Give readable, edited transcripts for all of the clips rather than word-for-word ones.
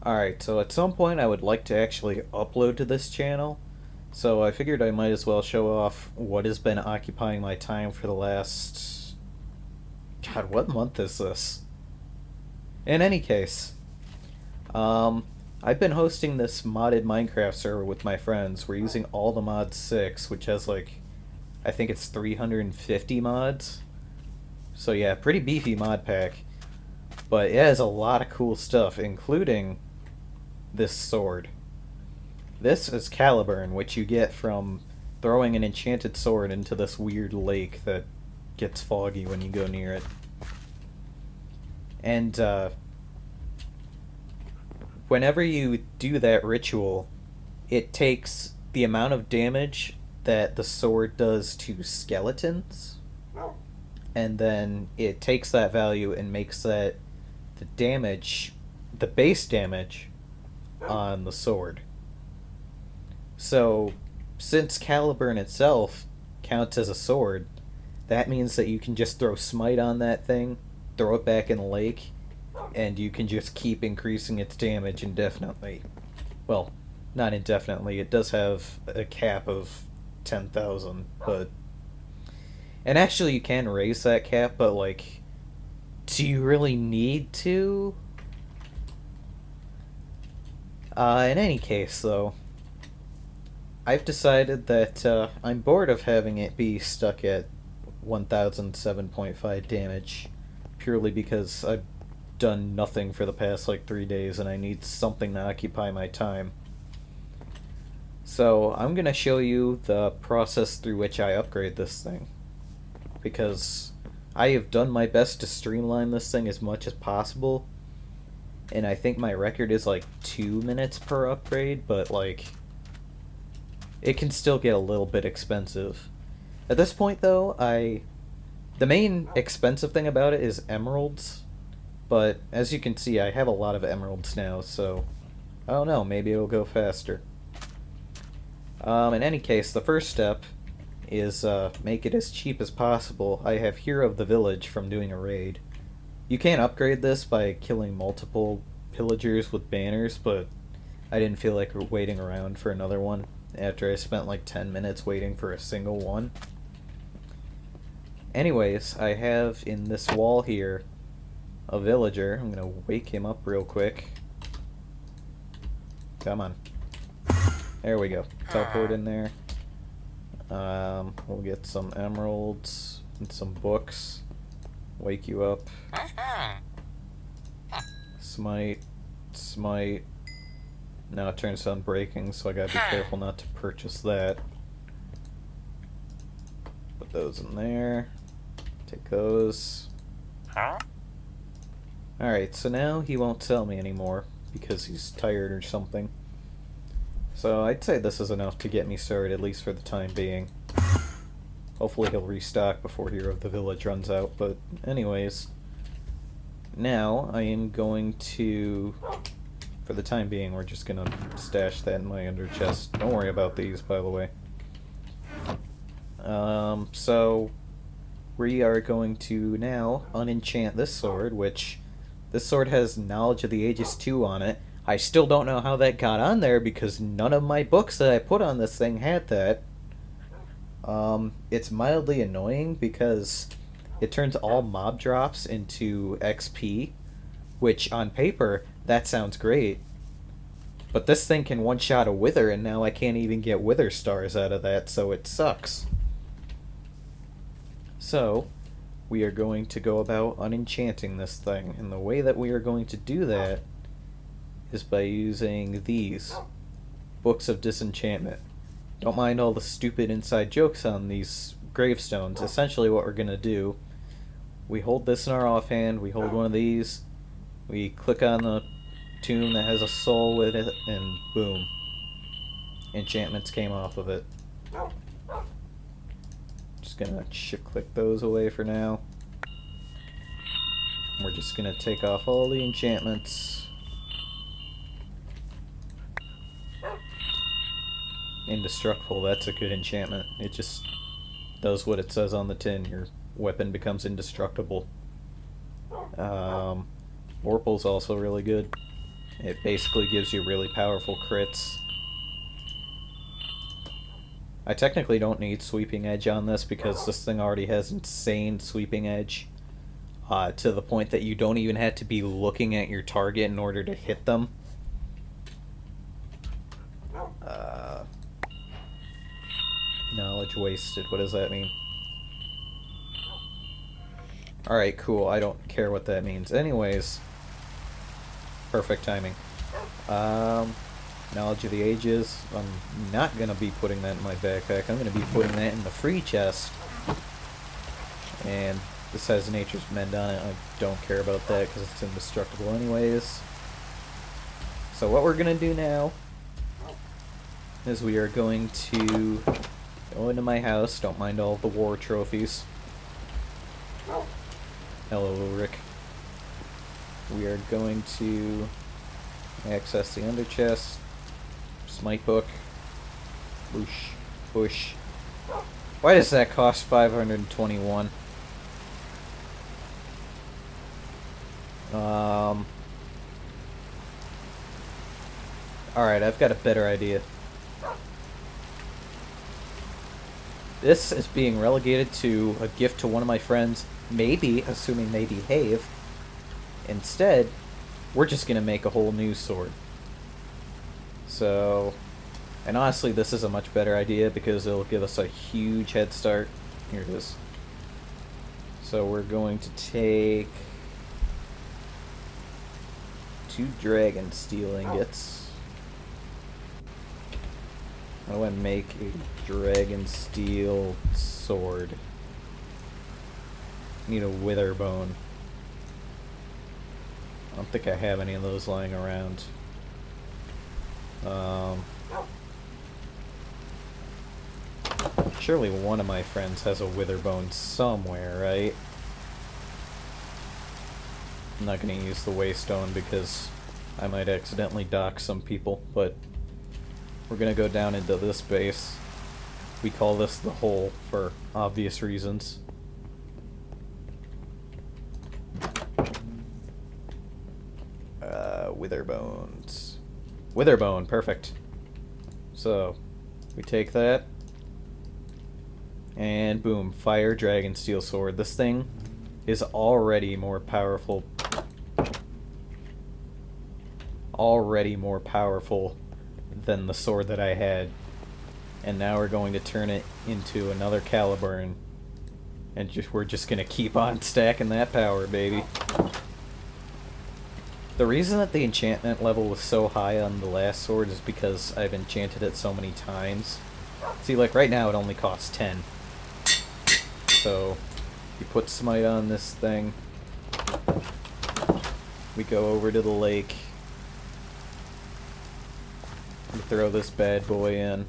Alright, so at some point I would like to actually upload to this channel, so I figured I might as well show off what has been occupying my time for the last... God, what month is this? In any case, I've been hosting this modded Minecraft server with my friends. We're using all the mod 6, which has like, I think it's 350 mods. So yeah, pretty beefy mod pack. But it has a lot of cool stuff, including this sword. This is Caliburn, which you get from throwing an enchanted sword into this weird lake that gets foggy when you go near it. And whenever you do that ritual, it takes the amount of damage that the sword does to skeletons, and then it takes that value and makes that the damage, the base damage on the sword. So, since Caliburn itself counts as a sword, that means that you can just throw smite on that thing, throw it back in the lake, and you can just keep increasing its damage indefinitely. Well, not indefinitely, it does have a cap of 10,000, but... And actually you can raise that cap, but like, do you really need to? In any case, though, I've decided that I'm bored of having it be stuck at 1007.5 damage, purely because I've done nothing for the past like 3 days and I need something to occupy my time. So I'm gonna show you the process through which I upgrade this thing, because I have done my best to streamline this thing as much as possible, and I think my record is like 2 minutes per upgrade, but like, it can still get a little bit expensive. At this point though, the main expensive thing about it is emeralds, but as you can see I have a lot of emeralds now, so I don't know, maybe it'll go faster. In any case, the first step is make it as cheap as possible. I have Hero of the Village from doing a raid. You can upgrade this by killing multiple pillagers with banners, but I didn't feel like waiting around for another one after I spent like 10 minutes waiting for a single one. Anyways, I have in this wall here a villager. I'm gonna wake him up real quick. Come on. There we go. Teleport in there. We'll get some emeralds and some books. Wake you up. Smite. Smite. Now it turns to unbreaking, so I gotta be careful not to purchase that. Put those in there. Take those. Alright, so now he won't sell me anymore because he's tired or something. So I'd say this is enough to get me started, at least for the time being. Hopefully he'll restock before Hero of the Village runs out, but anyways. Now I am going to, for the time being, we're just gonna stash that in my under chest. Don't worry about these, by the way. So we are going to now unenchant this sword, which this sword has Knowledge of the Ages 2 on it. I still don't know how that got on there because none of my books that I put on this thing had that. It's mildly annoying because it turns all mob drops into XP, which on paper, that sounds great. But this thing can one-shot a wither, and now I can't even get wither stars out of that, so it sucks. So, we are going to go about unenchanting this thing, and the way that we are going to do that is by using these Books of Disenchantment. Don't mind all the stupid inside jokes on these gravestones. Essentially what we're going to do, we hold this in our offhand, we hold one of these, we click on the tomb that has a soul with it, and boom. Enchantments came off of it. Just gonna shift click those away for now. We're just gonna take off all the enchantments. Indestructible, that's a good enchantment. It just does what it says on the tin. Your weapon becomes indestructible. Vorpal's also really good. It basically gives you really powerful crits. I technically don't need sweeping edge on this because this thing already has insane sweeping edge. To the point that you don't even have to be looking at your target in order to hit them. Knowledge wasted. What does that mean? Alright, cool. I don't care what that means. Anyways. Perfect timing. Knowledge of the Ages. I'm not going to be putting that in my backpack. I'm going to be putting that in the free chest. And this has Nature's Mend on it. I don't care about that because it's indestructible anyways. So what we're going to do now is we are going to go into my house. Don't mind all the war trophies. Hello, Ulrich. We are going to access the under chest. Smite book. Boosh. Push. Why does that cost 521? Alright, I've got a better idea. This is being relegated to a gift to one of my friends, maybe, assuming they behave. Instead, we're just gonna make a whole new sword. So, and honestly, this is a much better idea because it'll give us a huge head start. Here it is. So we're going to take 2 dragon steel ingots. How do I make a dragon steel sword? Need a wither bone. I don't think I have any of those lying around. Surely one of my friends has a wither bone somewhere, right? I'm not going to use the waystone because I might accidentally dock some people, but we're going to go down into this base. We call this the hole for obvious reasons. Wither bones. Witherbone, perfect. So, we take that. And boom, fire dragon steel sword. This thing is already more powerful. Already more powerful than the sword that I had. And now we're going to turn it into another Caliburn. And we're just going to keep on stacking that power, baby. The reason that the enchantment level was so high on the last sword is because I've enchanted it so many times. See, like right now it only costs 10. So, you put smite on this thing. We go over to the lake. We throw this bad boy in.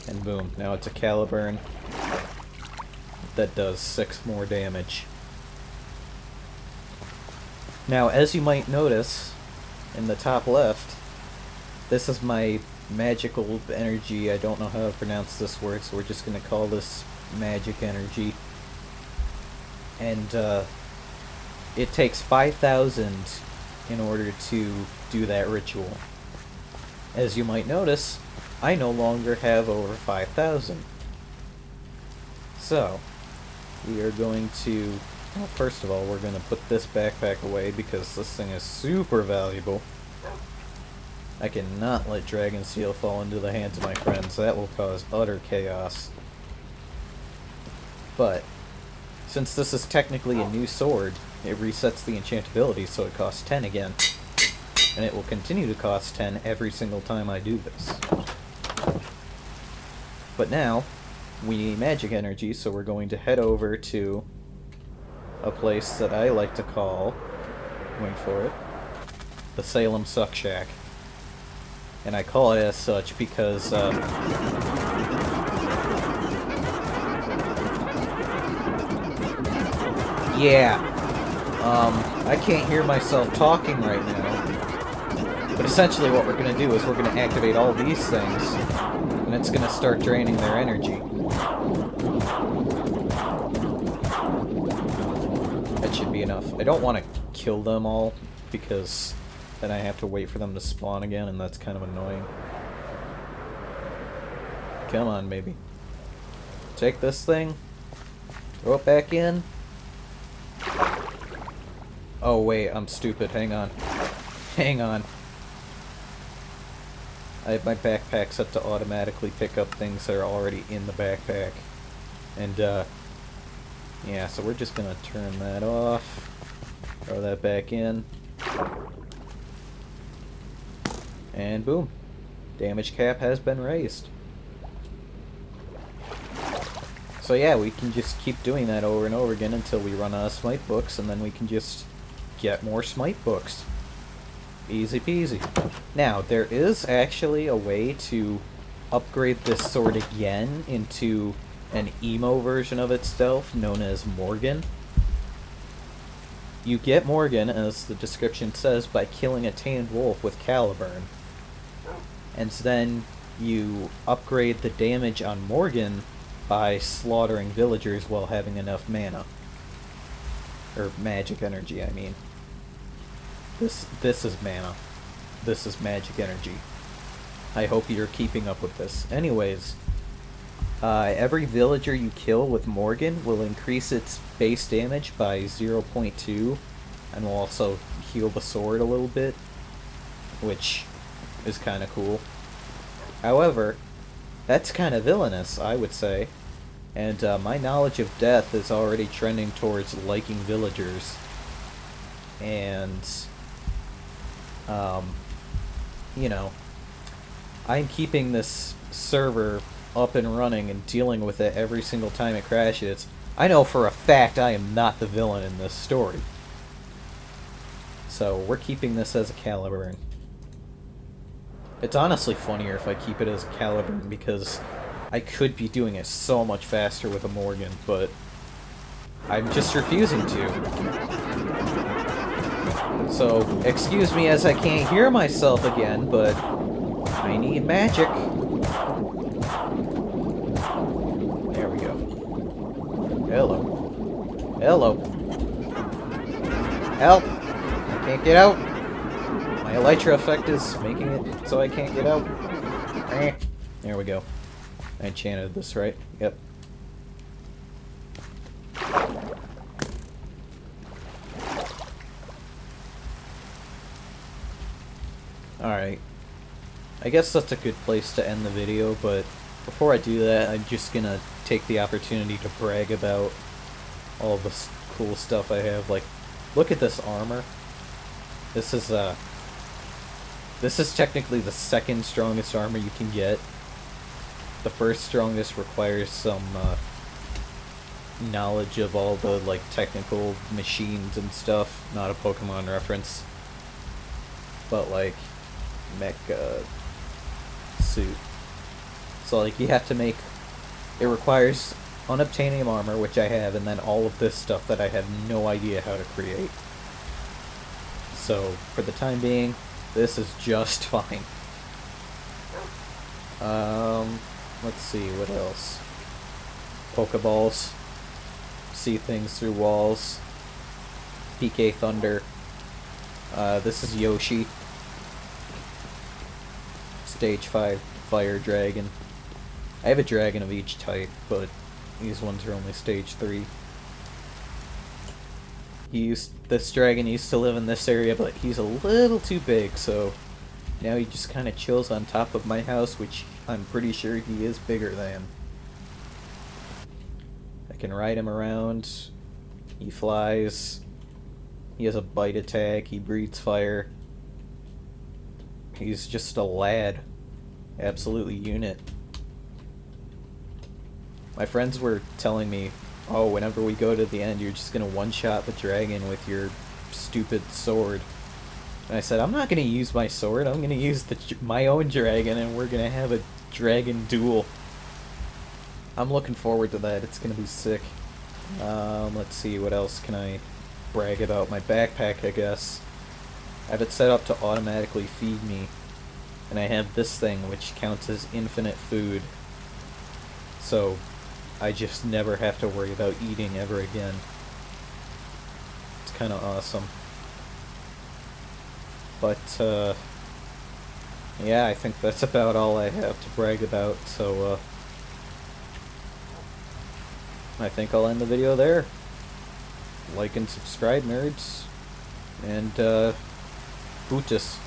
And boom, now it's a Caliburn that does 6 more damage. Now, as you might notice, in the top left, this is my magical energy. I don't know how to pronounce this word, so we're just going to call this magic energy. And it takes 5,000 in order to do that ritual. As you might notice, I no longer have over 5,000. So, we are going to... Well, first of all, we're going to put this backpack away because this thing is super valuable. I cannot let dragon steel fall into the hands of my friends. That will cause utter chaos. But, since this is technically a new sword, it resets the enchantability, so it costs 10 again. And it will continue to cost 10 every single time I do this. But now, we need magic energy, so we're going to head over to a place that I like to call, wait for it, the Salem Suck Shack. And I call it as such because, I can't hear myself talking right now. But essentially what we're going to do is we're going to activate all these things, and it's going to start draining their energy. That should be enough. I don't want to kill them all, because then I have to wait for them to spawn again, and that's kind of annoying. Come on, baby. Take this thing. Throw it back in. Oh, wait, I'm stupid. Hang on. Hang on. I have my backpack set to automatically pick up things that are already in the backpack. And, yeah, so we're just gonna turn that off. Throw that back in. And boom. Damage cap has been raised. So yeah, we can just keep doing that over and over again until we run out of smite books, and then we can just get more smite books. Easy peasy. Now, there is actually a way to upgrade this sword again into an emo version of itself known as Morgan. You get Morgan, as the description says, by killing a tamed wolf with Caliburn. And then you upgrade the damage on Morgan by slaughtering villagers while having enough mana. Or magic energy, I mean. This is mana. This is magic energy. I hope you're keeping up with this. Anyways, every villager you kill with Morgan will increase its base damage by 0.2, and will also heal the sword a little bit, which is kind of cool. However, that's kind of villainous, I would say, and my knowledge of death is already trending towards liking villagers, and you know, I'm keeping this server up and running and dealing with it every single time it crashes. I know for a fact I am not the villain in this story. So we're keeping this as a Caliburn. It's honestly funnier if I keep it as a Caliburn, because I could be doing it so much faster with a Morgan, but I'm just refusing to. So, excuse me as I can't hear myself again, but I need magic. There we go. Hello. Hello. Help! I can't get out! My elytra effect is making it so I can't get out. There we go. I enchanted this, right? Yep. Alright. I guess that's a good place to end the video, but before I do that, I'm just gonna take the opportunity to brag about all the cool stuff I have. Like, look at this armor. This is technically the second strongest armor you can get. The first strongest requires some knowledge of all the like technical machines and stuff. Not a Pokemon reference, but like mecha suit. So like you have to make. It requires unobtainium armor, which I have, and then all of this stuff that I have no idea how to create. So for the time being, this is just fine. Let's see, what else? Pokeballs. See things through walls. PK Thunder. This is Yoshi. Stage 5 Fire Dragon. I have a dragon of each type, but these ones are only stage 3. This dragon used to live in this area, but he's a little too big, so now he just kind of chills on top of my house, which I'm pretty sure he is bigger than. I can ride him around. He flies. He has a bite attack. He breathes fire. He's just a lad. Absolutely unit. My friends were telling me, oh, whenever we go to the end, you're just gonna one-shot the dragon with your stupid sword. And I said, I'm not gonna use my sword, I'm gonna use my own dragon, and we're gonna have a dragon duel. I'm looking forward to that, it's gonna be sick. Let's see, what else can I brag about? My backpack, I guess. I have it set up to automatically feed me. And I have this thing, which counts as infinite food. So I just never have to worry about eating ever again. It's kind of awesome. But, yeah, I think that's about all I have to brag about, so, I think I'll end the video there. Like and subscribe, nerds. And, Bootus.